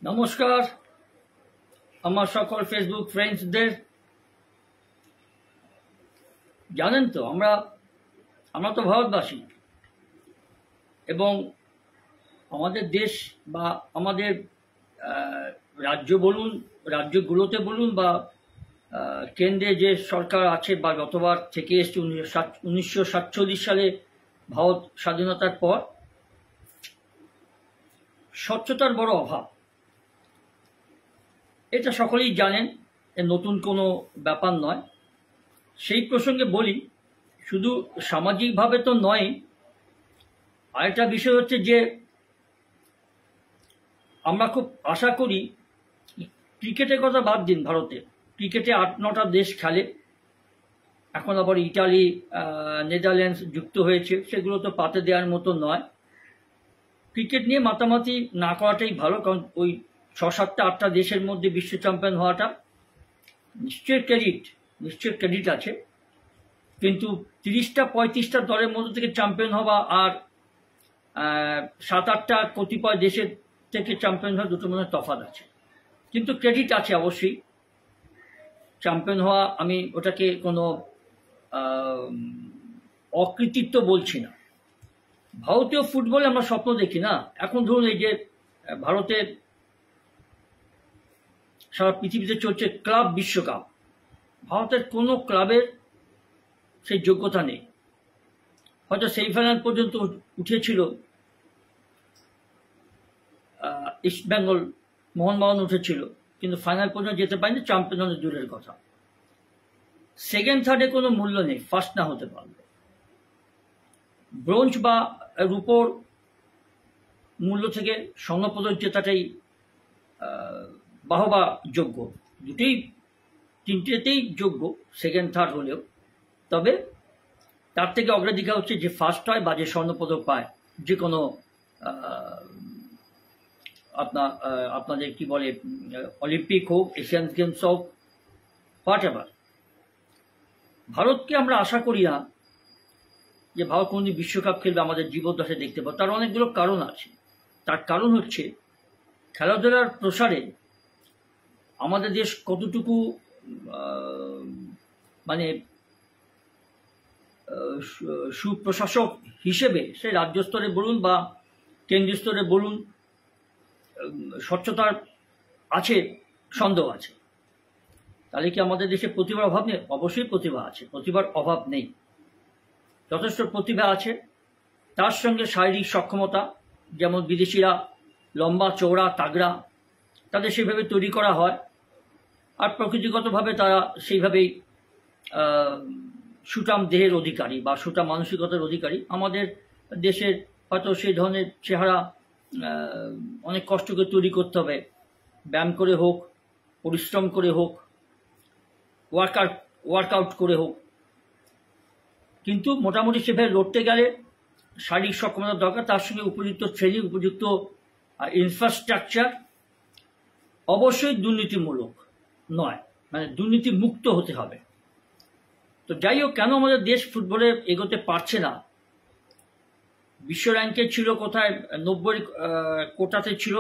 নমস্কার আমার সকল ফেসবুক ফ্রেন্ডসদের। জানেন তো আমরা আমরা তো ভারতবাসী এবং আমাদের দেশ বা আমাদের রাজ্য বলুন, রাজ্যগুলোতে বলুন বা কেন্দ্রে যে সরকার আছে বা যতবার থেকে এসছে 1947 সালে ভারত স্বাধীনতার পর স্বচ্ছতার বড় অভাব। এটা সকলেই জানেন, এর নতুন কোনো ব্যাপার নয়। সেই প্রসঙ্গে বলি, শুধু সামাজিকভাবে তো নয়, আরেকটা বিষয় হচ্ছে যে আমরা খুব আশা করি, ক্রিকেটের কথা বাদ দিন, ভারতে ক্রিকেটে 8-9টা দেশ খেলে, এখন আবার ইটালি, নেদারল্যান্ডস যুক্ত হয়েছে, সেগুলো তো পাতে দেওয়ার মতো নয়। ক্রিকেট নিয়ে মাতামাতি না করাটাই ভালো, কারণ ওই 6-7-8টা দেশের মধ্যে বিশ্ব চ্যাম্পিয়ন হওয়াটা নিশ্চয়ই ক্রেডিট আছে, কিন্তু 30-35টা দলের মধ্যে থেকে চ্যাম্পিয়ন হওয়া আর 7-8টা কতিপয় দেশের থেকে চ্যাম্পিয়ন হওয়া দুটোর মধ্যে তফাৎ আছে, কিন্তু ক্রেডিট আছে অবশ্যই চ্যাম্পিয়ন হওয়া। আমি ওটাকে কোনো অকৃতিত্ব বলছি না। ভারতীয় ফুটবলে আমরা স্বপ্ন দেখি না। এখন ধরুন এই যে ভারতের সারা পৃথিবীতে চলছে ক্লাব বিশ্বকাপ, ভারতের কোনো ক্লাবের সেই যোগ্যতা নেই। হয়তো সেমিফাইনাল পর্যন্ত উঠেছিল ইস্টবেঙ্গল, মোহনবাগান উঠেছিল, কিন্তু ফাইনাল পর্যন্ত যেতে পারেনি, চ্যাম্পিয়ন হলে দূরের কথা। সেকেন্ড থার্ডে কোনো মূল্য নেই, ফার্স্ট না হতে পারলে। ব্রোঞ্জ বা রূপোর মূল্য থেকে স্বর্ণপদক জেতাটাই বাহবা যোগ্য, তিনটেতেই যোগ্য, সেকেন্ড থার্ড হলেও। তবে তার থেকে অগ্রাধিকার হচ্ছে যে ফার্স্ট হয় বা যে স্বর্ণপদক পায়, যে কোনো আপনাদের কি বলে, অলিম্পিক হোক, এশিয়ান গেমস হোক, হোয়াট এভার। ভারতকে আমরা আশা করি না যে ভারত কোনদিন বিশ্বকাপ খেলবে, আমাদের জীবদ্দশায় দেখতে পাবো। তার অনেকগুলো কারণ আছে। তার কারণ হচ্ছে খেলাধুলার প্রসারে আমাদের দেশ কতটুকু মানে সুপ্রশাসক হিসেবে, সে রাজ্য স্তরে বলুন বা কেন্দ্রীয় স্তরে বলুন, স্বচ্ছতার আছে সন্দেহ আছে। তাহলে কি আমাদের দেশে প্রতিভার অভাব নেই? অবশ্যই প্রতিভা আছে, প্রতিভার অভাব নেই, যথেষ্ট প্রতিভা আছে। তার সঙ্গে শারীরিক সক্ষমতা, যেমন বিদেশিরা লম্বা চওড়া তাগড়া, তাদের সেইভাবে তৈরি করা হয়, আর প্রকৃতিগতভাবে তারা সেইভাবেই সুঠাম দেহের অধিকারী বা সুঠাম মানসিকতার অধিকারী। আমাদের দেশের হয়তো সেই ধরনের চেহারা অনেক কষ্ট করে তৈরি করতে হবে, ব্যায়াম করে হোক, পরিশ্রম করে হোক, ওয়ার্কআউট করে হোক, কিন্তু মোটামুটি সেভাবে লড়তে গেলে শারীরিক সক্ষমতার দরকার, তার সঙ্গে উপযুক্ত ট্রেনিং, উপযুক্ত ইনফ্রাস্ট্রাকচার, অবশ্যই দুর্নীতিমূলক নয়, মানে দুর্নীতি মুক্ত হতে হবে। তো যাই হোক, কেন আমাদের দেশ ফুটবলে এগোতে পারছে না? বিশ্ব র্যাঙ্কে ছিল কোথায় 90 কোটাতে ছিল,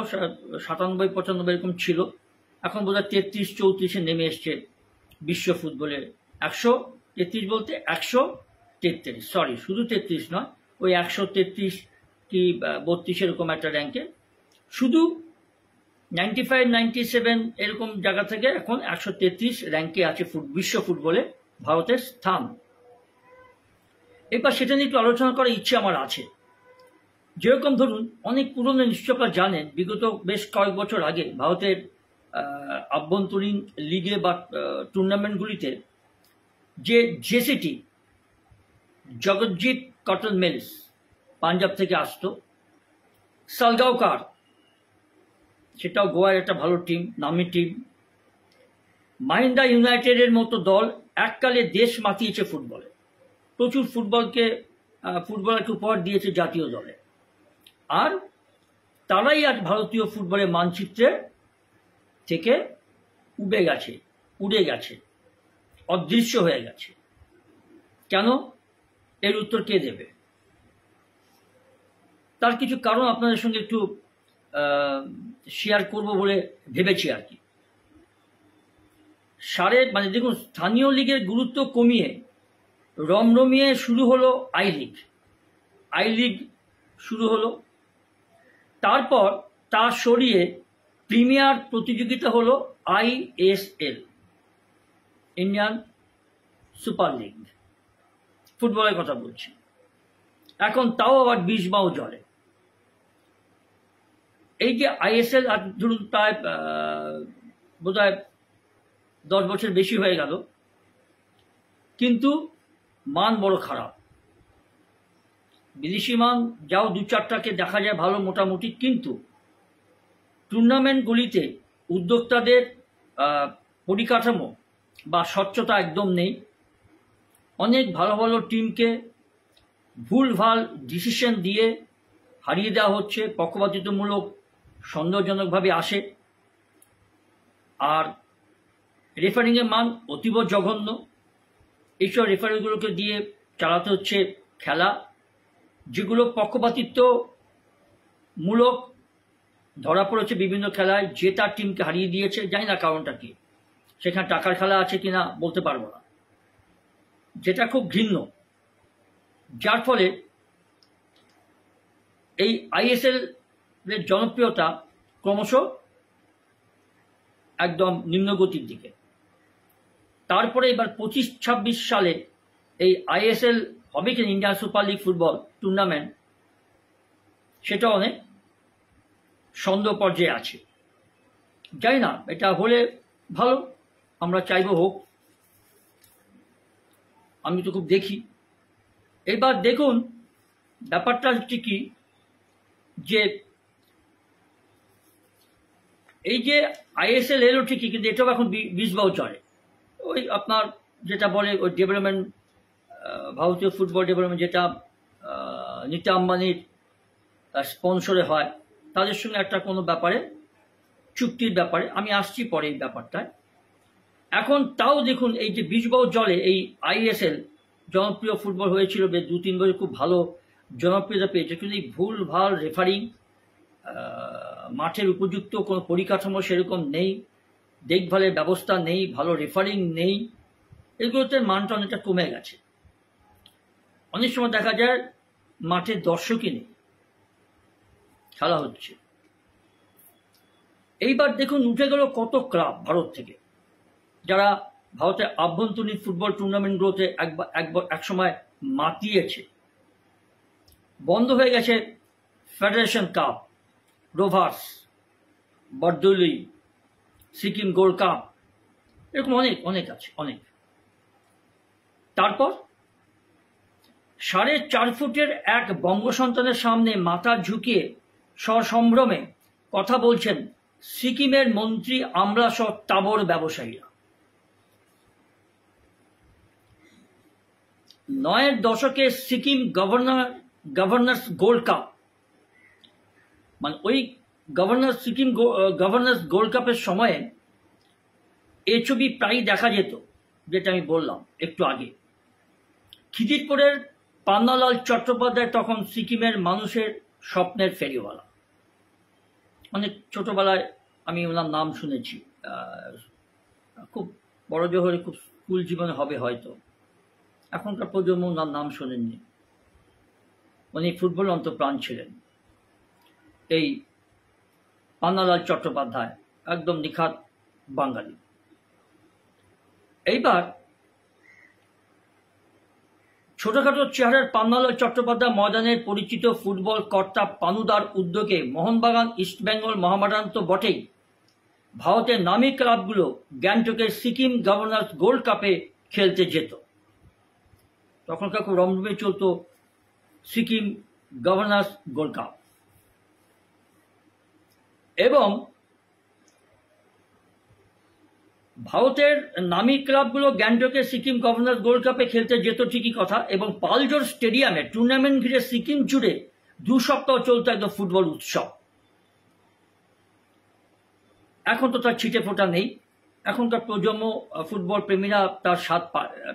97-95 এরকম ছিল, এখন বোধহয় 33-34-এ নেমে এসছে বিশ্ব ফুটবলে। 133 বলতে 133, সরি, শুধু 33 নয়, ওই 133 কি 32 এরকম একটা র্যাঙ্কে, শুধু 95-97 এরকম জায়গা থেকে এখন 133 র্যাঙ্কে আছে বিশ্ব ফুটবলে ভারতের স্থান। এবার সেটা নিয়ে একটু আলোচনা করার ইচ্ছে আমার আছে। যেরকম ধরুন, অনেক পুরনো, নিশ্চয় আপনারা জানেন, বিগত বেশ কয়েক বছর আগে ভারতের আভ্যন্তরীণ লিগে বা টুর্নামেন্টগুলিতে যে JCT, Jagjit cotton mills, Punjab থেকে আসতো, সালগাঁওকার, সেটাও গোয়ার একটা ভালো টিম, নামি টিম, মাহিন্দা ইউনাইটেডের মতো দল এককালে দেশ মাতিয়েছে ফুটবলে, প্রচুর ফুটবলারকে উপহার দিয়েছে জাতীয় দলে। আর তারাই আজ ভারতীয় ফুটবলের মানচিত্রে থেকে উড়ে গেছে, অদৃশ্য হয়ে গেছে। কেন? এর উত্তর কে দেবে? তার কিছু কারণ আপনাদের সঙ্গে একটু শেয়ার করব বলে ভেবেছি আর কি। মানে দেখুন, স্থানীয় লিগের গুরুত্ব কমিয়ে রমরমিয়ে শুরু হলো আই লিগ শুরু হলো। তারপর তা সরিয়ে প্রিমিয়ার প্রতিযোগিতা হলো ISL, ইন্ডিয়ান সুপার লিগ, ফুটবলের কথা বলছি। এখন তাও আবার বিষবাও জলে। এই যে ISL ধরুন প্রায় বোধহয় 10 বছর বেশি হয়ে গেল, কিন্তু মান বড় খারাপ। বিদেশি মান যাও 2-4টাকে দেখা যায় ভালো মোটামুটি, কিন্তু টুর্নামেন্টগুলিতে উদ্যোক্তাদের পরিকাঠামো বা স্বচ্ছতা একদম নেই। অনেক ভালো ভালো টিমকে ভুলভাল ডিসিশন দিয়ে হারিয়ে দেওয়া হচ্ছে, পক্ষপাতিত্বমূলক সন্দেহজনকভাবে আসে। আর রেফারিংয়ের মান অতীব জঘন্য। এইসব রেফারিগুলোকে দিয়ে চালাতে হচ্ছে খেলা যেগুলো পক্ষপাতিত্বমূলক ধরা পড়েছে বিভিন্ন খেলায়। যে তার টিমকে হারিয়ে দিয়েছে, জানি না কারণটা কি, সেখানে টাকার খেলা আছে কিনা বলতে পারবো না, যেটা খুব ঘৃণ্য। যার ফলে এই ISL এর জনপ্রিয়তা ক্রমশ একদম নিম্নগতির দিকে। তারপরে এবার 25-26 সালে এই ISL হবে কিনা, Indian super league football tournament, সেটা অনেক সন্দেহ পর্যায়ে আছে। জানি না, এটা হলে ভালো, আমরা চাইব হোক, আমি তো খুব দেখি। এবার দেখুন ব্যাপারটা হচ্ছে কি, যে এই যে ISL এলো ঠিকই, কিন্তু এটাও এখন বিষবাও চলে। ওই আপনার যেটা বলে ওই ডেভেলপমেন্ট, ভারতীয় ফুটবল ডেভেলপমেন্ট, যেটা নীতা আম্বানির স্পন্সরে হয়, তাদের সঙ্গে একটা কোনো ব্যাপারে চুক্তির ব্যাপারে আমি আসছি পরে এই ব্যাপারটায়। এখন তাও দেখুন, এই যে বিষবাও জলে এই ISL জনপ্রিয় ফুটবল হয়েছিল, বেশ 2-3 বছর খুব ভালো জনপ্রিয়তা পেয়েছে, কিন্তু এই ভুল ভাল রেফারিং, মাঠের উপযুক্ত কোনো পরিকাঠামো সেরকম নেই, দেখভালের ব্যবস্থা নেই, ভালো রেফারিং নেই, এগুলোতে মানটা অনেকটা কমে গেছে। অনেক সময় দেখা যায় মাঠে দর্শকই নেই, খেলা হচ্ছে। এইবার দেখুন উঠে গেল কত ক্লাব ভারত থেকে, যারা ভারতের আভ্যন্তরীণ ফুটবল টুর্নামেন্টগুলোতে এক সময় মাতিয়েছে। বন্ধ হয়ে গেছে federation cup, Rovers, Bordoloi, Sikkim gold cup, এরকম অনেক অনেক আছে, অনেক। তারপর 4.5 ফুটের এক বঙ্গ সন্তানের সামনে মাথা ঝুঁকিয়ে সসম্ভ্রমে কথা বলছেন সিকিমের মন্ত্রী আমলা সহ তাবড় ব্যবসায়ীরা। 9-এর দশকে সিকিম গভর্নর্স গোল্ড কাপ, মানে ওই সিকিম গভর্নর্স গোল্ড কাপের সময়ে এই ছবি প্রায় দেখা যেত, যেটা আমি বললাম একটু আগে। খিদিরপুরের পান্নালাল চট্টোপাধ্যায় তখন সিকিমের মানুষের স্বপ্নের ফেরিওয়ালা। অনেক ছোটবেলায় আমি ওনার নাম শুনেছি, খুব বড় জোহরে খুব স্কুল জীবনে হবে হয়তো, এখনকার প্রজন্ম ওনার নাম শোনেননি। উনি ফুটবল অন্তঃপ্রাণ ছিলেন। এই পান্নালাল চট্টোপাধ্যায় একদম নিখাত বাঙালি। এইবার ছোটখাটো চেহারার পান্নালাল চট্টোপাধ্যায় ময়দানের পরিচিত ফুটবল কর্তা পানুদার উদ্যোগে মোহনবাগান, ইস্টবেঙ্গল, মোহামেডান তো বটেই, ভারতের নামী ক্লাবগুলো গ্যাংটকের সিকিম গভর্নর্স গোল্ড কাপে খেলতে যেত। তখনকার খুব রমরমে চলত সিকিম গভর্নর্স গোল্ড কাপ। এবং ভারতের নামী ক্লাবগুলো গ্যাংটকের সিকিম গভর্নর্স গোল্ড কাপে খেলতে যেত ঠিকই কথা, এবং পালজোর স্টেডিয়ামে টুর্নামেন্ট ঘিরে সিকিম জুড়ে 2 সপ্তাহ চলত একদম ফুটবল উৎসব। এখন তো তার ছিটে ফোটা নেই। এখনকার প্রজন্ম ফুটবল প্রেমীরা তার স্বাদ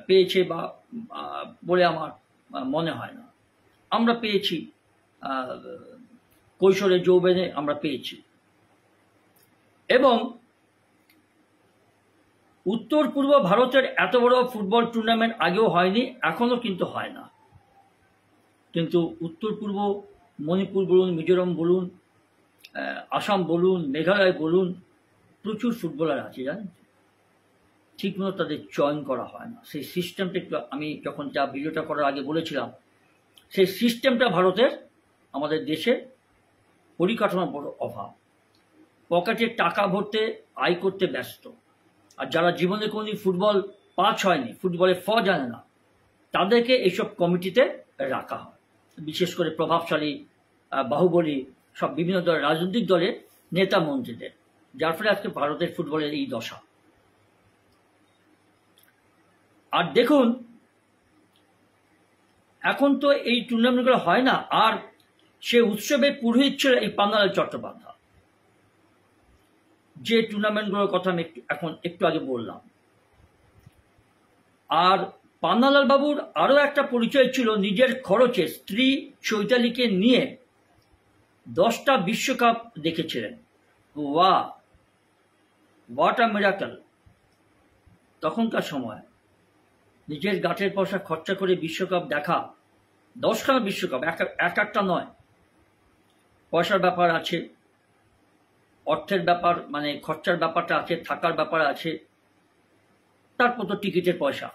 পেয়েছে বা বলে আমার মনে হয় না। আমরা পেয়েছি কৈশোরে যৌবনে আমরা পেয়েছি। এবং উত্তর পূর্ব ভারতের এত বড় ফুটবল টুর্নামেন্ট আগেও হয়নি, এখনো কিন্তু হয় না। কিন্তু উত্তর পূর্ব, মণিপুর বলুন, মিজোরাম বলুন, আসাম বলুন, মেঘালয় বলুন, প্রচুর ফুটবলার আছে, জানেন, ঠিকমতো তাদের চয়ন করা হয় না। সেই সিস্টেমটা একটু আমি যখন যা ভিডিওটা করার আগে বলেছিলাম, সেই সিস্টেমটা ভারতের, আমাদের দেশের পরিকাঠামোর বড় অভাব। পকেটে টাকা ভরতে, আয় করতে ব্যস্ত। আর যারা জীবনে কোনোদিন ফুটবল পাস হয়নি, ফুটবলের ফ জানে না, তাদেরকে এইসব কমিটিতে রাখা হয়। বিশেষ করে প্রভাবশালী, বাহুবলী সব বিভিন্ন দলের, রাজনৈতিক দলের নেতা মন্ত্রীদের, যার ফলে আজকে ভারতের ফুটবলের এই দশা। আর দেখুন, এখন তো এই টুর্নামেন্টগুলো হয় না। আর সে উৎসবের পুরোহিত ছিল এই পান্নালাল চট্টোপাধ্যায়, যে টুর্নামেন্টগুলোর কথা আমি একটু আগে বললাম। আর পান্নালাল বাবুর আরো একটা পরিচয় ছিল, নিজের খরচে স্ত্রী চৈতালিকে নিয়ে 10টা বিশ্বকাপ দেখেছিলেন। What a miracle! তখনকার সময় নিজের গাঁটের পয়সা খরচা করে বিশ্বকাপ দেখা, 10খানা বিশ্বকাপ, এক একটা নয়। পয়সার ব্যাপার আছে, অর্থের ব্যাপার, মানে খরচার ব্যাপারটা আছে, থাকার ব্যাপার আছে, তারপর তো টিকিটের পয়সা।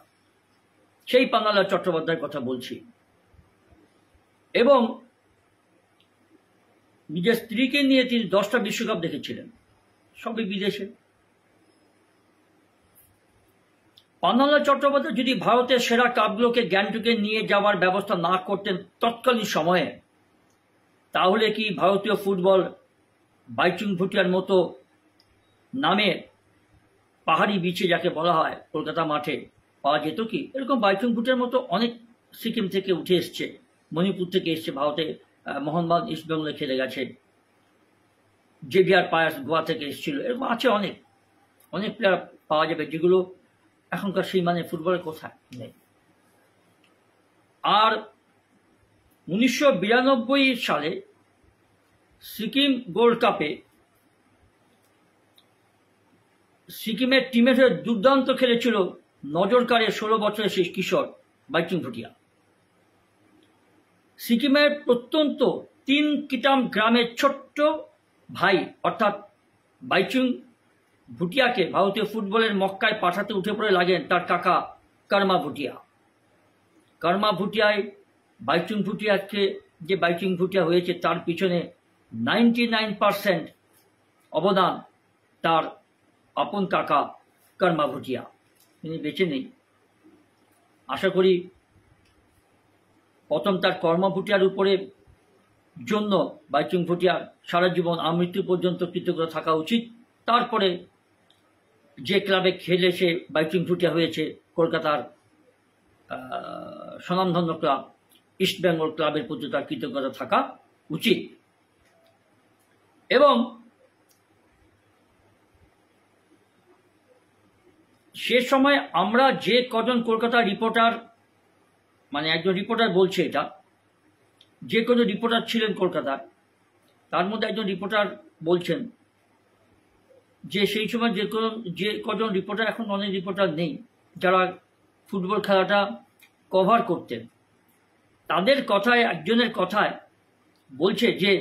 সেই পান্নালাল চট্টোপাধ্যায়ের কথা বলছি। এবং নিজের স্ত্রীকে নিয়ে তিনি 10টা বিশ্বকাপ দেখেছিলেন, সবই বিদেশে। পান্নালাল চট্টোপাধ্যায় যদি ভারতের সেরা কাপগুলোকে গ্যাংটকে নিয়ে যাওয়ার ব্যবস্থা না করতেন তৎকালীন সময়ে, তাহলে কি ভারতীয় ফুটবল বাইচুং ভুটিয়ার মতো নামে পাহাড়ি বিচে, যাকে বলা হয়, কলকাতা মাঠে পাওয়া যেত কি? এরকম বাইচুং ভুটিয়ার মতো অনেক সিকিম থেকে উঠে এসছে, মণিপুর থেকে এসছে, ভারতে মোহনবাগান, ইস্টবেঙ্গলে খেলে গেছে, জেভিয়ার পায়াস গোয়া থেকে এসেছিল, এরকম আছে অনেক অনেক প্লেয়ার পাওয়া যাবে, যেগুলো এখনকার সেই মানে ফুটবলের কোথায় নেই। আর 1992 সালে সিকিম গোল্ড কাপে সিকিমের টিমের হয়ে দুর্দান্ত খেলেছিল নজর কাড়ে 16 বছরের সেই কিশোর বাইচুং ভুটিয়া। সিকিমের প্রত্যন্ত 3 কিটাম গ্রামের ছোট্ট ভাই অর্থাৎ বাইচুং ভুটিয়াকে ভারতীয় ফুটবলের মক্কায় পাঠাতে উঠে পড়ে লাগেন তার কাকা কর্মা ভুটিয়া। কর্মা ভুটিয়ায় বাইচুং ভুটিয়াকে, যে বাইচুং ভুটিয়া হয়েছে, তার পিছনে 99% অবদান তার আপন কাকা কর্মা ভুটিয়া। তিনি বেঁচে নেই। আশা করি প্রথম তার কর্মা ভুটিয়ার উপরে জন্য বাইচুং ভুটিয়ার সারা জীবন আমৃত্যু পর্যন্ত কৃতজ্ঞ থাকা উচিত। তারপরে যে ক্লাবে খেলে সে বাইচুং ভুটিয়া হয়েছে, কলকাতার স্বনামধন্য ক্লাব ইস্টবেঙ্গল ক্লাবের প্রতি তার কৃতজ্ঞতা থাকা উচিত। এবং সে সময় আমরা যে কজন কলকাতার রিপোর্টার, মানে একজন রিপোর্টার বলছে এটা, যে কোনো রিপোর্টার ছিলেন কলকাতার, তার মধ্যে একজন রিপোর্টার বলছেন যে সেই সময় যে কজন রিপোর্টার, এখন অনেক রিপোর্টার নেই, যারা ফুটবল খেলাটা কভার করতেন, তাদের কথায়, একজনের কথায় বলছে যে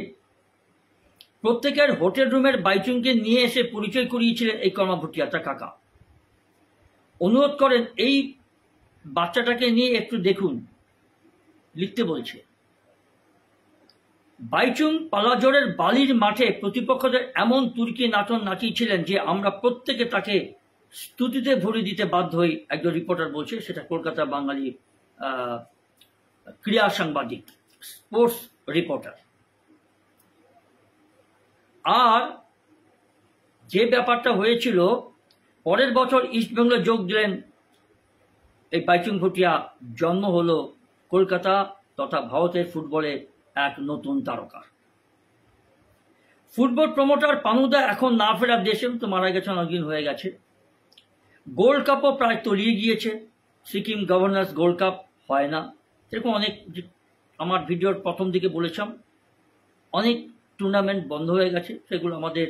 প্রত্যেকের হোটেল রুমের বাইচুংকে নিয়ে এসে পরিচয় করিয়েছিলেন এই কর্মা ভুটিয়া, তার কাকা। অনুরোধ করেন এই বাচ্চাটাকে নিয়ে একটু দেখুন, লিখতে বলছে। বাইচুং পালাজোরের বালির মাঠে প্রতিপক্ষদের এমন তুর্কি নাটন নাচিয়েছিলেন যে আমরা প্রত্যেকে তাকে স্তুতিতে ভরে দিতে বাধ্য হই, একজন রিপোর্টার বলছে। সেটা কলকাতা বাঙালি ক্রীড়া সাংবাদিক, স্পোর্টস রিপোর্টার। আর যে ব্যাপারটা হয়েছিল, পরের বছর ইস্টবেঙ্গলে যোগ দিলেন এই বাইচুং ভুটিয়া, জন্ম হলো কলকাতা তথা ভারতের ফুটবলে এক নতুন তারকার। ফুটবল প্রমোটার পানুদা এখন না ফেরার দেশে, তো মারা গেছে, অনেকদিন হয়ে গেছে। গোল্ড কাপও প্রায় তলিয়ে গিয়েছে, সিকিম গভর্নর্স গোল্ড কাপ হয় না। এরকম অনেক, আমার ভিডিওর প্রথম দিকে বলেছিলাম, অনেক টুর্নামেন্ট বন্ধ হয়ে গেছে, সেগুলো আমাদের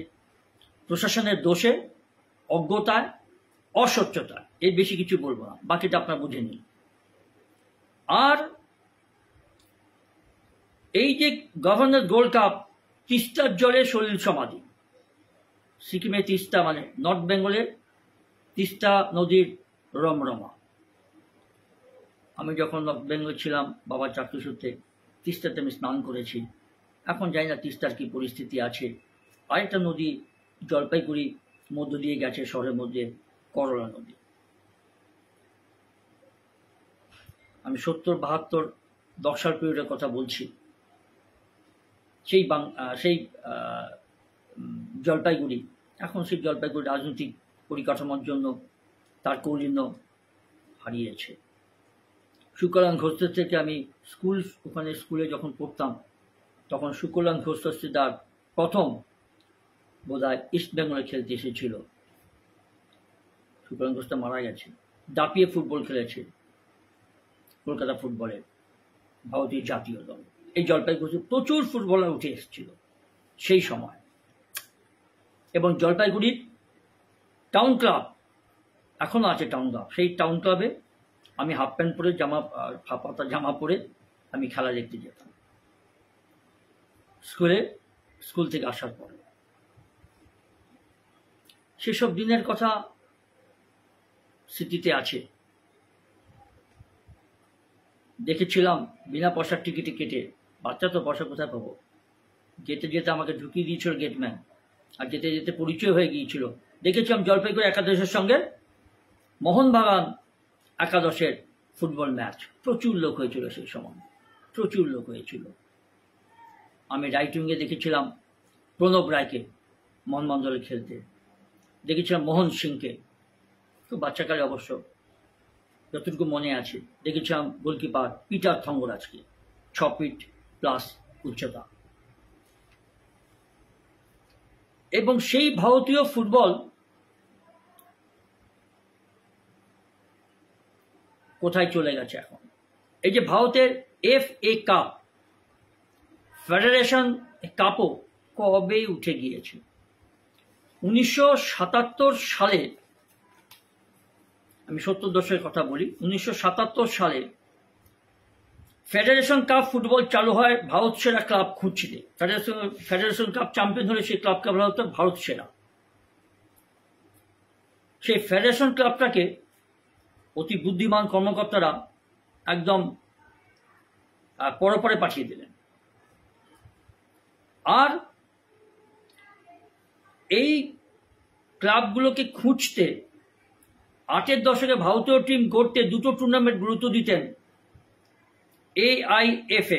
প্রশাসনের দোষে, অজ্ঞতায়, অস্বচ্ছতায়। এর বেশি কিছু বলবো না, বাকিটা আপনারা বুঝে নিন। আর এই যে গভর্নর গোল্ড কাপ, তিস্তার জলে সলিল সমাধি, সিকিমে তিস্তা মানে নর্থ বেঙ্গলের তিস্তা নদীর রমরমা। আমি যখন নর্থ বেঙ্গলে ছিলাম বাবার চাকরি সূত্রে, তিস্তাতে আমি স্নান করেছি। এখন জানি না তিস্তার কি পরিস্থিতি আছে। আরেকটা নদী জলপাইগুড়ি মধ্য দিয়ে গেছে শহরের মধ্যে, করলা নদী। আমি 70-72 দশার পিরিয়ডের কথা বলছি। সেই জলপাইগুড়ি, এখন সেই জলপাইগুড়ি রাজনৈতিক পরিকাঠামোর জন্য তার কৌলিন্য হারিয়েছে। সুকলাং ঘোষের থেকে আমি স্কুলে যখন পড়তাম, তখন সুকলাং ঘোষদার প্রথম বোধহয় ইস্ট বেঙ্গলে খেলতে এসেছিল। সুকলাং ঘোষটা মারা গেছে। দাপিয়ে ফুটবল খেলেছে কলকাতা ফুটবলের ভারতীয় জাতীয় দল। এই জলপাইগুড়িতে প্রচুর ফুটবলার উঠে এসেছিল সেই সময়। এবং জলপাইগুড়ির টাউন ক্লাব, এখনো আছে টাউন ক্লাব, সেই টাউন ক্লাবে আমি হাফ প্যান্ট পরে হাফ জামা পরে আমি খেলা দেখতে যেতাম স্কুল থেকে আসার পরে। সেসব দিনের কথা স্মৃতিতে আছে। দেখেছিলাম বিনা পয়সার টিকিটে কেটে, বাচ্চা তো পয়সা কোথায় পাবো, যেতে যেতে আমাকে ঢুকিয়ে দিয়েছিল গেটম্যান, আর যেতে যেতে পরিচয় হয়ে গিয়েছিল। দেখেছিলাম জলপাইগুড়ি একাদশের সঙ্গে মোহনবাগান একাদশের ফুটবল ম্যাচ, প্রচুর লোক হয়েছিল সেই সময়, প্রচুর লোক হয়েছিল। আমি রাইট উইংয়ে দেখেছিলাম প্রণব রায়কে মোহনবাগান দলে খেলতে, দেখেছিলাম মোহন সিংকে, খুব বাচ্চাকালে অবশ্য, যতটুকু মনে আছে। দেখেছিলাম গোলকিপার পিটার থঙ্গরাজকে, 6 ফিট প্লাস উচ্চতা। এবং সেই ভারতীয় ফুটবল কোথায় চলে গেছে এখন? এই যে ভারতের FA কাপ, ফেডারেশন কাপও কবে উঠে গিয়েছে। 1977 সালে, আমি 70 দশকের কথা বলি, 1977 সালে ফেডারেশন কাপ ফুটবল চালু হয় ভারত সেরা ক্লাব খুঁজতে। ফেডারেশন কাপ চ্যাম্পিয়ন হলে সেই ক্লাবকে বলা হতো ভারত সেরা। সেই ফেডারেশন ক্লাবটাকে অতি বুদ্ধিমান কর্মকর্তারা একদম পরে পাঠিয়ে দিলেন। আর এই ক্লাবগুলোকে খুঁজতে 8-এর দশকে ভারতীয় টিম গড়তে দুটো টুর্নামেন্ট গুরুত্ব দিতেন AIFF,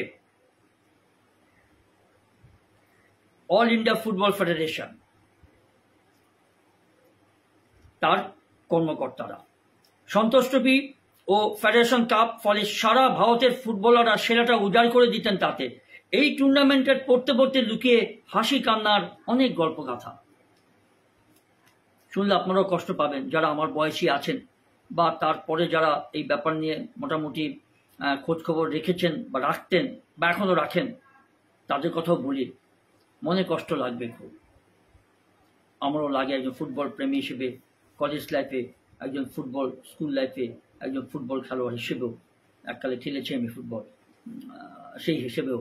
all India football federation, তার কর্মকর্তারা। সন্তোষ ট্রফি ও ফেডারেশন কাপ, ফলে সারা ভারতের ফুটবলাররা সেরাটা উজাড় করে দিতেন তাতে। এই টুর্নামেন্টের পড়তে পড়তে লুকিয়ে হাসি কান্নার অনেক গল্পগাথা। শুনলে আপনারাও কষ্ট পাবেন যারা আমার বয়সী আছেন, বা তারপরে যারা এই ব্যাপার নিয়ে মোটামুটি খোঁজ খবর রেখেছেন বা রাখতেন বা এখনো রাখেন, তাদের কথাও বলি, মনে কষ্ট লাগবে খুব। আমারও লাগে একজন ফুটবল প্রেমী হিসেবে, কলেজ লাইফে একজন ফুটবল, স্কুল লাইফে একজন ফুটবল খেলোয়াড় হিসেবেও, এককালে খেলেছি আমি ফুটবল, সেই হিসেবেও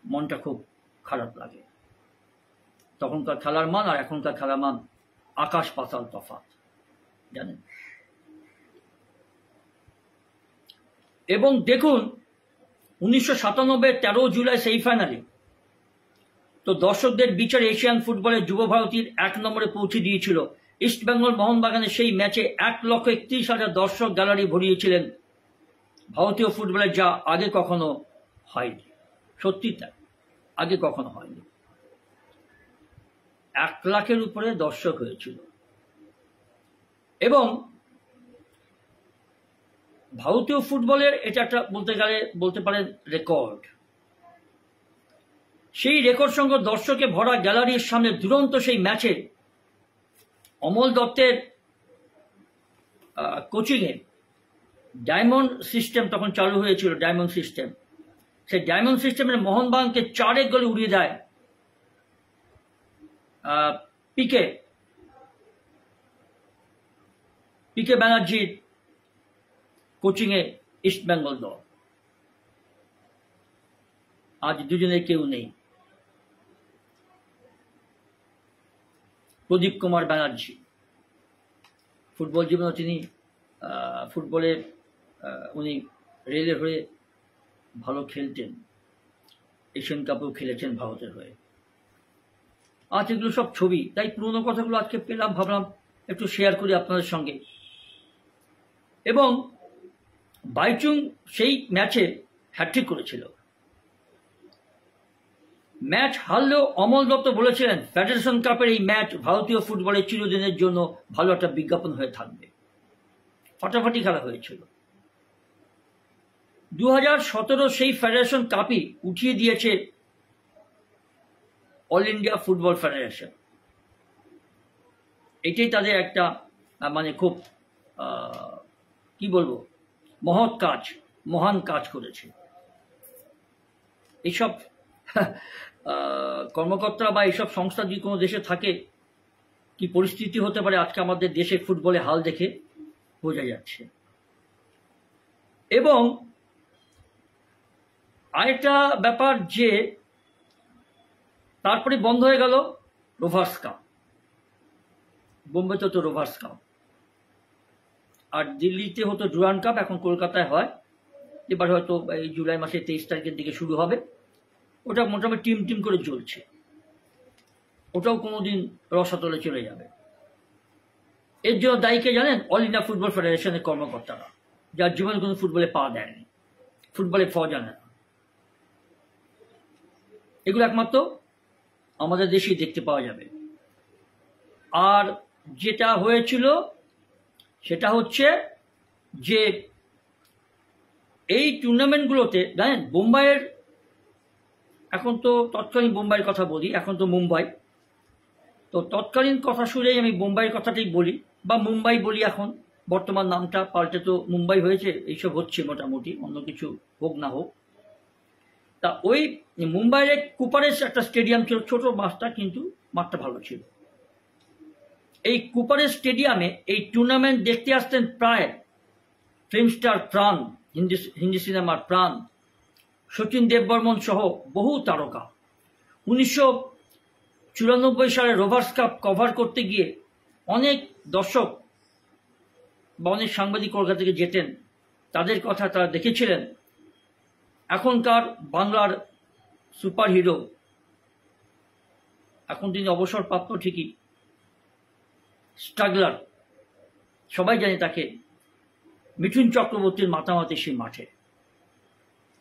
মনটা খুব খারাপ লাগে। তখনকার খেলার মান আর এখনকার খেলার মান আকাশ পাতাল তফাৎ, জানেন। এবং দেখুন 1997 13 জুলাই সেই ফাইনালে তো দর্শকদের বিচারে এশিয়ান ফুটবলের যুব ভারতীর 1 নম্বরে পৌঁছে দিয়েছিল। ইস্টবেঙ্গল মোহনবাগানের সেই ম্যাচে 1,31,000 দর্শক গ্যালারি ভরিয়েছিলেন ভারতীয় ফুটবলের, যা আগে কখনো হয়নি। সত্যি তাই, আগে কখনো হয়নি। 1 লাখের উপরে দর্শক হয়েছিল। এবং ভারতীয় ফুটবলের এটা একটা বলতে পারেন রেকর্ড। সেই রেকর্ড সঙ্গে দর্শকে ভরা গ্যালারির সামনে দুরন্ত সেই ম্যাচে অমল দত্তের কোচিংয়ে ডায়মন্ড সিস্টেম তখন চালু হয়েছিল, ডায়মন্ড সিস্টেম। সেই ডায়মন্ড সিস্টেমের মোহনবাগানকে 4-1 গোলে উড়িয়ে দেয় পিকে ব্যানার্জির কোচিংয়ে ইস্টবেঙ্গল দল। আজ দুজনের কেউ নেই। প্রদীপ কুমার ব্যানার্জি ফুটবল জীবনে তিনি ফুটবলে উনি রেলের হয়ে ভালো খেলতেন, এশিয়ান কাপেও খেলেছেন ভারতের হয়ে। আজ এগুলো সব ছবি, তাই পুরোনো কথাগুলো আজকে পেলাম, ভাবলাম একটু শেয়ার করি আপনাদের সঙ্গে। এবং বাইচুং সেই ম্যাচে হ্যাট্রিক করেছিল। ম্যাচ হারলেও অমল দত্ত বলেছিলেন ফেডারেশন কাপের এই ম্যাচ ভারতীয় ফুটবলের চিরদিনের জন্য ভালো একটা বিজ্ঞাপন হয়ে থাকবে। ফাটাফাটি খেলা হয়েছিল। 2017 সেই ফেডারেশন কাপই উঠিয়ে দিয়েছে অল ইন্ডিয়া ফুটবল ফেডারেশন। এটাই তাদের একটা মানে খুব কি বলবো, মহান কাজ করেছে। এইসব কর্মকর্তা বা এইসব সংস্থা যদি কোনো দেশে থাকে, কি পরিস্থিতি হতে পারে আজকে আমাদের দেশের ফুটবলে হাল দেখে বোঝা যাচ্ছে। এবং আরেকটা ব্যাপার যে তারপরে বন্ধ হয়ে গেল রোভার্স কাপ। বোম্বেতে তো রোভার্স কাপ, আর দিল্লিতে হতো ডুরান্ড কাপ, এখন কলকাতায় হয়। এবার হয়তো এই জুলাই মাসের 23 তারিখের দিকে শুরু হবে। ওটা মোটামুটি টিম করে চলছে। ওটাও কোনোদিন রসাতলে চলে যাবে। এর জন্য দায়ীকে জানেন? অল ইন্ডিয়া ফুটবল ফেডারেশনের কর্মকর্তারা, যার জীবনে কোনো ফুটবলে পা দেয়নি, ফুটবলে ফ জানে না। এগুলো একমাত্র আমাদের দেশেই দেখতে পাওয়া যাবে। আর যেটা হয়েছিল সেটা হচ্ছে যে এই টুর্নামেন্টগুলোতে জানেন বোম্বাইয়ের, এখন তো তৎকালীন বোম্বাইয়ের কথা বলি, এখন তো মুম্বাই, তো তৎকালীন কথা শুনেই আমি বোম্বাইয়ের কথাটাই বলি, বা মুম্বাই বলি। এখন বর্তমান নামটা পাল্টে তো মুম্বাই হয়েছে, এইসব হচ্ছে মোটামুটি, অন্য কিছু হোক না হোক। তা ওই মুম্বাইয়ের কুপারেস একটা স্টেডিয়াম ছিল, ছোট মাঠটা, কিন্তু মাঠটা ভালো ছিল। এই কুপারেস স্টেডিয়ামে এই টুর্নামেন্ট দেখতে আসতেন প্রায় ফিল্ম স্টার প্রাণ, হিন্দি সিনেমার প্রাণ, শচীন দেববর্মন সহ বহু তারকা। 1994 সালে রোভার্স কাপ কভার করতে গিয়ে অনেক দর্শক বা অনেক সাংবাদিক কলকাতা থেকে যেতেন, তাদের কথা তারা দেখেছিলেন। এখনকার বাংলার সুপার হিরো, এখন তিনি অবসরপ্রাপ্ত ঠিকই, স্ট্রাগলার, সবাই জানে তাকে, মিঠুন চক্রবর্তীর মাতামাতি সেই মাঠে।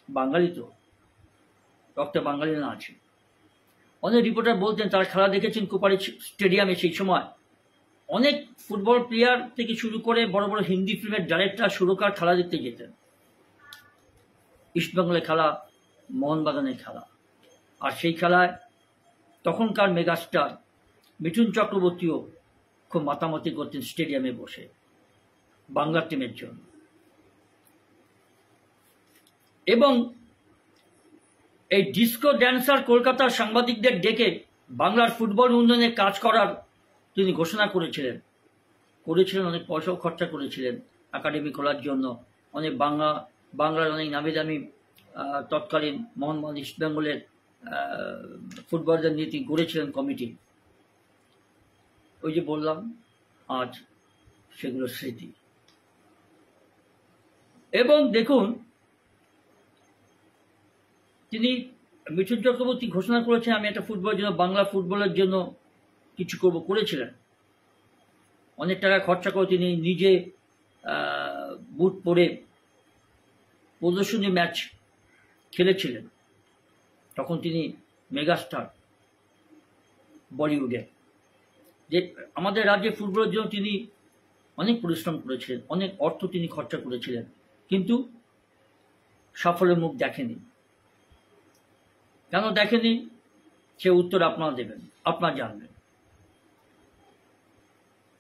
বাঙালি তো, রক্তে বাঙালি না আছে। অনেক রিপোর্টার বলতেন তারা খেলা দেখেছেন কুপারি স্টেডিয়ামে। সেই সময় অনেক ফুটবল প্লেয়ার থেকে শুরু করে বড় বড় হিন্দি ফিল্মের ডাইরেক্টর, সুরকার খেলা দেখতে যেতেন। ইস্টবেঙ্গলের খেলা, মোহনবাগানের খেলা। আর সেই খেলায় তখনকার মেগাস্টার মিঠুন চক্রবর্তীও খুব মাতামাতি করতেন স্টেডিয়ামে বসে বাংলার টিমের জন্য। এবং এই ডিস্কো ড্যান্সার কলকাতার সাংবাদিকদের ডেকে বাংলার ফুটবল উন্নয়নে কাজ করার তিনি ঘোষণা করেছিলেন। অনেক পয়সাও খরচা করেছিলেন একাডেমি খোলার জন্য। অনেক বাংলার অনেক নামি দামি তৎকালীন মোহনবাগান ইস্টবেঙ্গলের ফুটবলদের নিয়ে তিনি গড়েছিলেন কমিটি। ওই যে বললাম, আজ সেগুলো স্মৃতি। এবং দেখুন, তিনি মিঠুন চক্রবর্তী ঘোষণা করেছেন আমি একটা ফুটবলের জন্য, বাংলা ফুটবলের জন্য কিছু করব, করেছিলেন। অনেক টাকা খরচা করে তিনি নিজে বুট পরে প্রদর্শনী ম্যাচ খেলেছিলেন। তখন তিনি মেগাস্টার বলিউডে। যে আমাদের রাজ্যে ফুটবলের জন্য তিনি অনেক পরিশ্রম করেছিলেন, অনেক অর্থ তিনি খরচা করেছিলেন, কিন্তু সাফল্যের মুখ দেখেনি। কেন দেখেনি সে উত্তর আপনারা দেবেন, আপনারা জানবেন।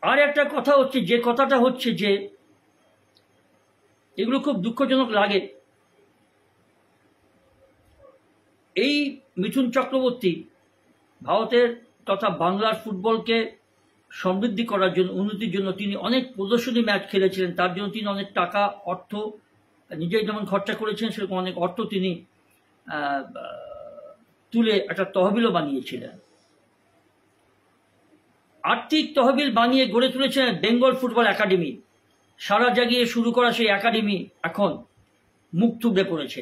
আর একটা কথা হচ্ছে, যে কথাটা হচ্ছে যে এগুলো খুব দুঃখজনক লাগে। এই মিঠুন চক্রবর্তী ভারতের তথা বাংলার ফুটবলকে সমৃদ্ধি করার জন্য, উন্নতির জন্য তিনি অনেক প্রদর্শনী ম্যাচ খেলেছিলেন। তার জন্য তিনি অনেক টাকা, অর্থ নিজেই যেমন খরচা করেছেন, সেরকম অনেক অর্থ তিনি তুলে একটা তহবিলও বানিয়েছিলেন। আর্থিক তহবিল বানিয়ে গড়ে তুলেছেন বেঙ্গল ফুটবল একাডেমি। সারা জাগিয়ে শুরু করা সেই একাডেমি এখন মুখ থুবড়ে পড়েছে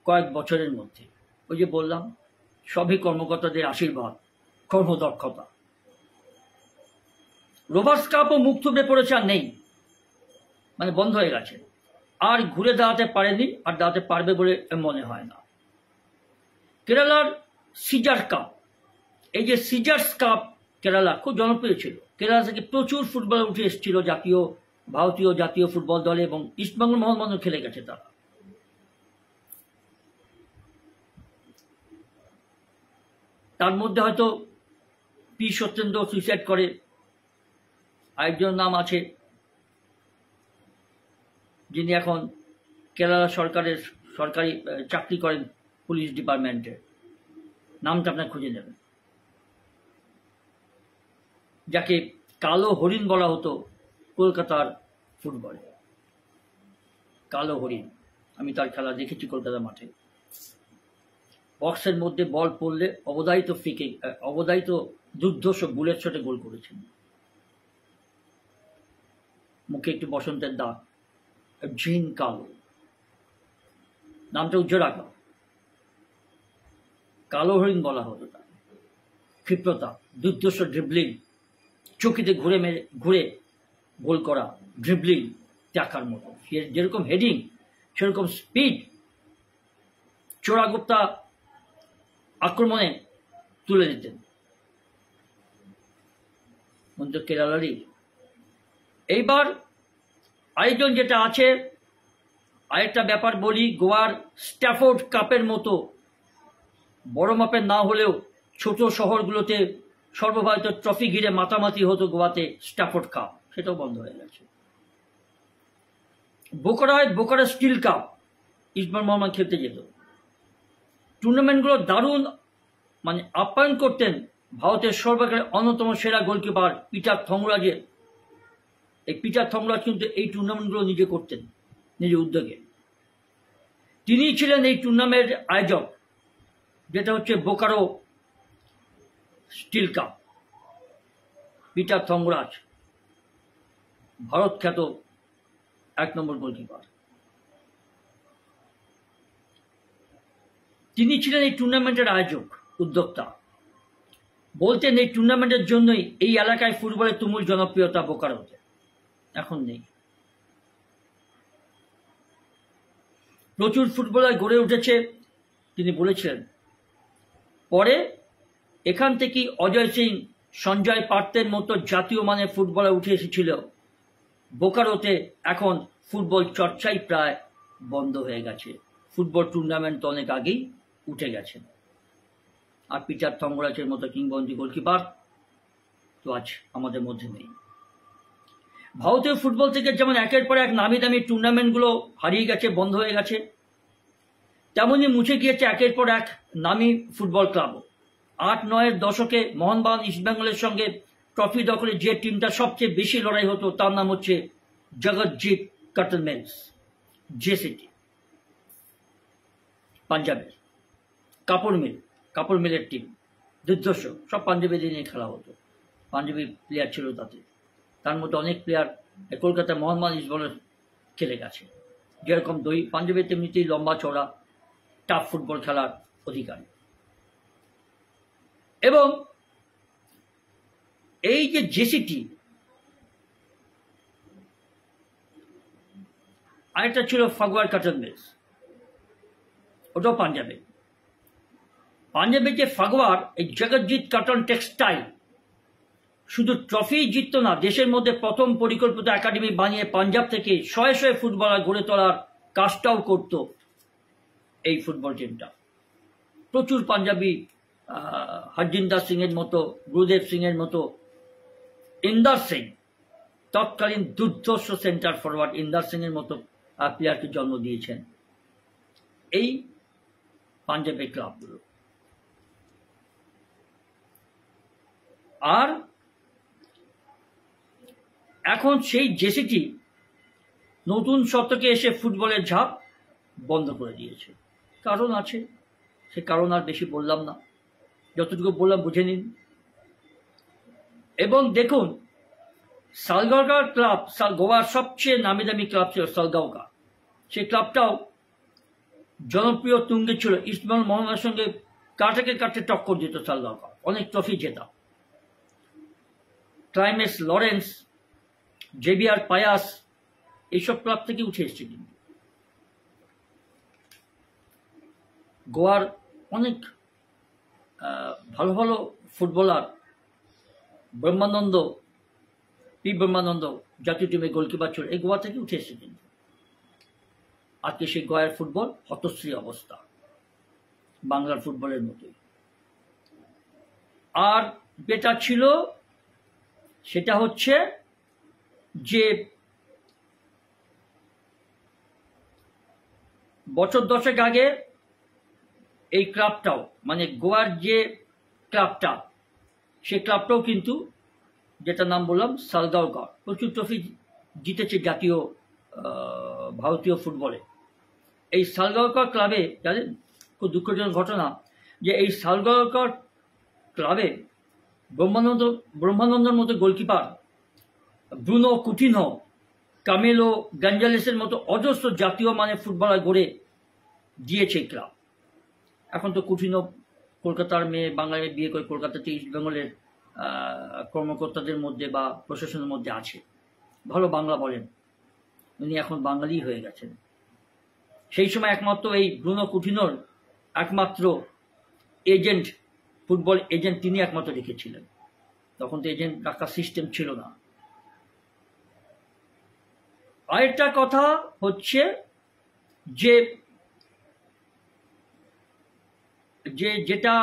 কয়েক বছরের মধ্যে। ওই যে বললাম, সবই কর্মকর্তাদের আশীর্বাদ, কর্মদক্ষতা। রোভার্স কাপও মুখ থুবড়ে পড়েছে, আর নেই, মানে বন্ধ হয়ে গেছে, আর ঘুরে দাঁড়াতে পারেনি, আর দাঁড়াতে পারবে বলে মনে হয় না। কেরালার সিজার কাপ, এই যে সিজার্স কাপ কেরালা খুব জনপ্রিয় ছিল। কেরালা থেকে প্রচুর ফুটবলার উঠে এসেছিল ভারতীয় জাতীয় ফুটবল দলে, এবং ইস্টবেঙ্গল মোহনবাগানও খেলে গেছে তারা। তার মধ্যে হয়তো পি সত্যেন্দ্র সুইসাইড করে, আরেকজন নাম আছে যিনি এখন কেরালা সরকারি চাকরি করেন পুলিশ ডিপার্টমেন্টে, নামটা আপনার খুঁজে নেবেন, যাকে কালো হরিণ বলা হতো কলকাতার ফুটবলে। কালো হরিণ, আমি তার খেলা দেখেছি কলকাতা মাঠে। বক্সের মধ্যে বল পড়লে অবদায়িত দুর্ধর্ষ বুলেট শটে গোল করেছেন। মুখে একটু বসন্তের দাগ, জিন কালো, নামটা উজ্জ্বল রাখা। কালো হরিণ বলা হতো তার। ক্ষিপ্রতা, দুর্ধর্ষ ড্রিবলিং, চকিতে ঘুরে গোল করা, ড্রিবলিং দেখার মতো। যেরকম হেডিং সেরকম স্পিড, চোরাগুপ্তা আক্রমণে তুলে দিতেন। মন্ত্র কেরালারই। এইবার আরেকজন যেটা আছে, আরেকটা ব্যাপার বলি, গোয়ার স্ট্যাফোর্ড কাপের মতো বড় মাপের না হলেও ছোট শহরগুলোতে সর্বভারতীয় ট্রফি ঘিরে মাতামাতি হতো গোয়াতে স্ট্যাফোর্ড কাপ, সেটাও বন্ধ হয়ে গেছে। বোকারা স্টিল কাপ ইস্টবেঙ্গল মোহনবাগান খেলতে যেত। টুর্নামেন্টগুলো দারুণ মানে আপ্যায়ন করতেন ভারতের সর্বকালের অন্যতম সেরা গোলকিপার পিটার থংরাজের। এই পিটার থংরাজ কিন্তু এই টুর্নামেন্টগুলো নিজে করতেন, নিজে উদ্যোগে। তিনিই ছিলেন এই টুর্নামেন্টের আয়োজক, যেটা হচ্ছে Bokaro steel cup. Peter Thangaraj Bharat খ্যাত 1 নম্বর গোলকিপার। তিনি ছিলেন এই টুর্নামেন্টের আয়োজক, উদ্যোক্তা। বলতেন এই টুর্নামেন্টের জন্যই এই এলাকায় ফুটবলের তুমুল জনপ্রিয়তা বোকারোতে। এখন নেই। প্রচুর ফুটবলার গড়ে উঠেছে, তিনি বলেছিলেন। পরে এখান থেকেই অজয় সিং, সঞ্জয় পার্থের মতো জাতীয় মানের ফুটবলার উঠে এসেছিল। বোকারোতে এখন ফুটবল চর্চাই প্রায় বন্ধ হয়ে গেছে। ফুটবল টুর্নামেন্ট তো অনেক আগেই উঠে গেছে। আর পিটার থংরাজের মতো কিংবদন্তি গোলকিপার তো আজ আমাদের মধ্যে নেই। ভারতীয় ফুটবল থেকে যেমন একের পর এক নামি দামি টুর্নামেন্টগুলো হারিয়ে গেছে, বন্ধ হয়ে গেছে, তেমনি মুছে গিয়েছে একের পর এক নামি ফুটবল ক্লাবও। 8-9-এর দশকে মোহনবাগান ইস্টবেঙ্গলের সঙ্গে ট্রফি দখলে যে টিমটা সবচেয়ে বেশি লড়াই হতো তার নাম হচ্ছে জগৎজিৎ কটন মিলস, জেসিটি। পাঞ্জাবের কাপড় মিলের টিম, দুর্ধর্ষ, সব পাঞ্জাবিদের নিয়ে খেলা হতো। পাঞ্জাবি প্লেয়ার ছিল তাতে, তার মধ্যে অনেক প্লেয়ার কলকাতা মোহনবাগান ইস্টবেঙ্গলে খেলে গেছে। যেরকম পাঞ্জাবি তেমনিতেই লম্বা চওড়া টাফ ফুটবল খেলার অধিকারী। এবং এই যে জেসিটি, আরেকটা ছিল ফাগুয়ার কটন মিলস, ওটাও পাঞ্জাবে যে ফাগুয়ার, এই জগৎজিৎ কটন টেক্সটাইল শুধু ট্রফি জিতত না, দেশের মধ্যে প্রথম পরিকল্পিত একাডেমি বানিয়ে পাঞ্জাব থেকে শয়ে শয়ে ফুটবলার গড়ে তোলার কাজটাও করত এই ফুটবল টিমটা। প্রচুর পাঞ্জাবি, হরজিন্দর সিং এর মতো, গুরুদেব সিং এর মতো, ইন্দার সিং, তৎকালীন দুর্ধর্ষ সেন্টার ফরওয়ার্ড ইন্দার সিং এর মতো প্লেয়ারকে জন্ম দিয়েছেন এই পাঞ্জাবের ক্লাবগুলো। আর এখন সেই জেসিটি নতুন শতকে এসে ফুটবলের ঝাঁপ বন্ধ করে দিয়েছে। কারণ আছে, সে কারণ আর বেশি বললাম না, যতটুকু বললাম বুঝে নিন। এবং দেখুন, সালগাওকার ক্লাব, গোয়ার সবচেয়ে নামি দামি ক্লাব ছিল সালগাওকা, সেই ক্লাবটাও জনপ্রিয় তুঙ্গে ছিল। ইস্টবেঙ্গল মোহনবাগানের সঙ্গে কাটে টক্কর দিত সালগাওকা, অনেক ট্রফি জেতা। ক্লাইমেস লরেন্স, জেভিয়ার পায়াস, এইসব ক্লাব থেকে উঠে এসছে। কিন্তু গোয়ার অনেক ভালো ভালো ফুটবলার, ব্রহ্মানন্দ, পি ব্রহ্মানন্দ জাতীয় টিমের গোলকিপার ছিল, এই গোয়া থেকে উঠে এসেছে। কিন্তু আজকে সেই গোয়ার ফুটবল হতশ্রী অবস্থা, বাংলার ফুটবলের মতোই। আর যেটা ছিল সেটা হচ্ছে যে বছর 10 আগে এই ক্লাবটাও, মানে গোয়ার যে ক্লাবটা, সেই ক্লাবটাও কিন্তু, যেটা নাম বললাম সালগাওকা, প্রচুর ট্রফি জিতেছে জাতীয় ভারতীয় ফুটবলে। এই সালগাওকা ক্লাবে জানেন, খুব দুঃখজনক ঘটনা যে এই সালগাওকা ক্লাবে ব্রহ্মানন্দর মতো গোলকিপার, ব্রুনো কুটিনহো, কামেলো গঞ্জালেসের মতো অজস্র জাতীয় মানের ফুটবলার গড়ে দিয়েছে ক্লাব। এখন তো কুটিনহো কলকাতার মেয়ে, বাংলায় বিয়ে করে কলকাতাতে ইস্টবেঙ্গলের কর্মকর্তাদের মধ্যে বা প্রশাসনের মধ্যে আছে, ভালো বাংলা বলেন, উনি এখন বাঙালি হয়ে গেছেন। সেই সময় একমাত্র এই ব্রুনো কুটিনহোর একমাত্র এজেন্ট, ফুটবল এজেন্ট তিনি একমাত্র রেখেছিলেন। তখন তো এজেন্ট রাখার সিস্টেম ছিল না। আরেকটা কথা হচ্ছে যে যেটা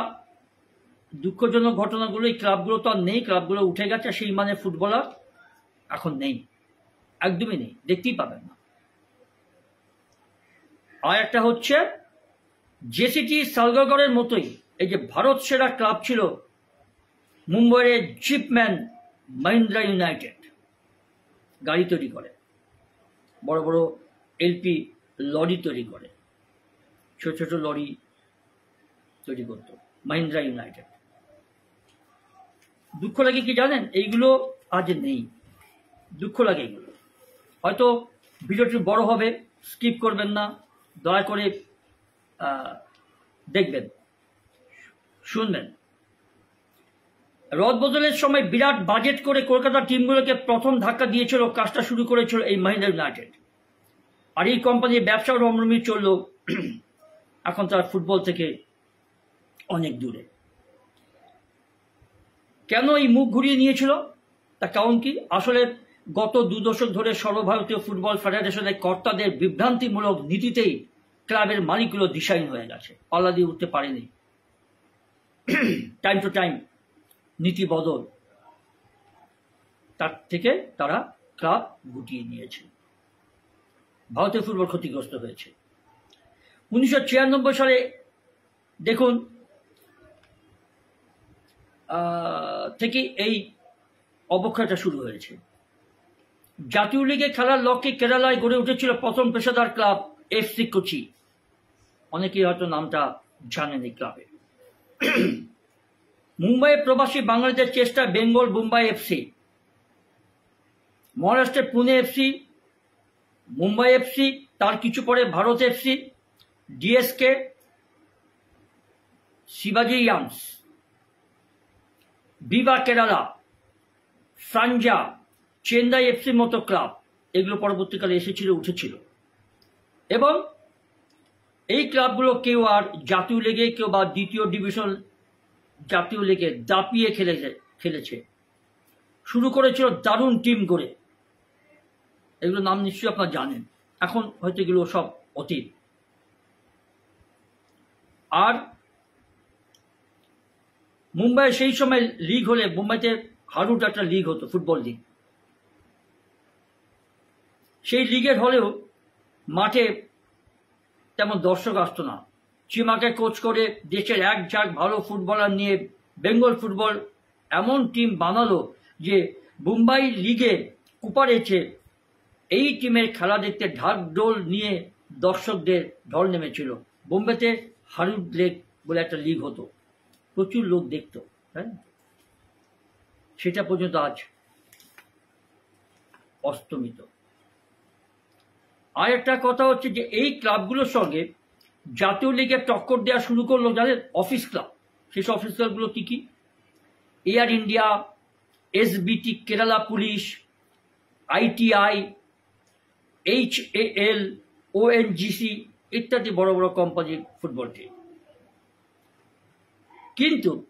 দুঃখজনক ঘটনাগুলো, এই ক্লাবগুলো তো আর নেই, ক্লাবগুলো উঠে গেছে, সেই মানে ফুটবলার এখন নেই, একদমই নেই, দেখতেই পাবেন না। আর একটা হচ্ছে জেসিটি সালগাওকারের মতোই এই যে ভারত সেরা ক্লাব ছিল মুম্বাইয়ের জিপম্যান মহিন্দ্রা ইউনাইটেড, গাড়ি তৈরি করে, বড় বড় এলপি লরি তৈরি করে, ছোট ছোট লরি তৈরি করত মহিন্দ্রা ইউনাইটেড। দুঃখ লাগে কি জানেন, এইগুলো আজ নেই, দুঃখ লাগে এগুলো। হয়তো ভিডিওটি বড় হবে, স্কিপ করবেন না, দয়া করে দেখবেন, শুনবেন। রদ বদলের সময় বিরাট বাজেট করে কলকাতা টিমগুলোকে প্রথম ধাক্কা দিয়েছিল, কাজটা শুরু করেছিল এই মহিন্দ্রা ইউনাইটেড। আর এই কোম্পানির ব্যবসা রমরমি চলল, এখন তার ফুটবল থেকে অনেক দূরে। কেন এই মুখ ঘুরিয়ে নিয়েছিল, তার কারণ কি? আসলে গত 2 দশক ধরে সর্বভারতীয় ফুটবল ফেডারেশনের কর্তাদের বিভ্রান্তিমূলক নীতিতেই ক্লাবের মালিকগুলো দিশাহীন হয়ে গেছে, পাল্লা দিয়ে উঠতে পারেনি। টাইম টু টাইম নীতি বদল, তার থেকে তারা ক্লাব গুটিয়ে নিয়েছে, ভারতীয় ফুটবল ক্ষতিগ্রস্ত হয়েছে। 1996 সালে দেখুন থেকে এই অবক্ষয়টা শুরু হয়েছে। জাতীয় লিগে খেলার লক্ষ্যে কেরালায় গড়ে উঠেছিল প্রথম পেশাদার ক্লাব এফসি কোচি, অনেকেই হয়তো নামটা জানেন এই ক্লাবে। মুম্বাইয়ে প্রবাসী বাঙালিদের চেষ্টা বেঙ্গল মুম্বাই এফসি, মহারাষ্ট্রের পুনে এফসি, মুম্বাই এফসি, তার কিছু পরে ভারত এফসি, ডিএসকে, শিবাজি ইয়াংস, বিভা কেরালা, সানজা, চেন্নাই এফসির মতো ক্লাব, এগুলো পরবর্তীকালে এসেছিল, উঠেছিল। এবং এই ক্লাবগুলো কেউ আর জাতীয় লিগে, কেউ বা দ্বিতীয় ডিভিশন জাতীয় লিগে দাপিয়ে খেলেছে, শুরু করেছিল দারুণ টিম করে, এগুলো নাম নিশ্চয়ই আপনারা জানেন, এখন হয়তো এগুলো সব অতীত। আর মুম্বাই সেই সময় লিগ হলে, মুম্বাইতে হারুট একটা লিগ হতো, ফুটবল লিগ, সেই লিগের হলেও মাঠে তেমন দর্শক আসতো না। চিমাকে কোচ করে দেশের এক ঝাঁক ভালো ফুটবলার নিয়ে বেঙ্গল ফুটবল এমন টিম বানালো যে মুম্বাই লিগে কুপারেছে এই টিমের খেলা দেখতে ঢাকঢোল নিয়ে দর্শকদের ঢল নেমেছিল। বোম্বেতে হারুড লেগ বলে একটা লিগ হতো, প্রচুর লোক দেখতো, হ্যাঁ, সেটা পর্যন্ত আজ অস্তমিত। আর একটা কথা হচ্ছে যে এই ক্লাবগুলোর সঙ্গে জাতীয় লিগে টক্কর দেওয়া শুরু করলো যাদের অফিস ক্লাব। সেসব অফিস ক্লাবগুলো কি কি? Air India, SBT Kerala police, ITI, HAL, ONGC ইত্যাদি বড় বড় কোম্পানির ফুটবল টিম। কিন্তু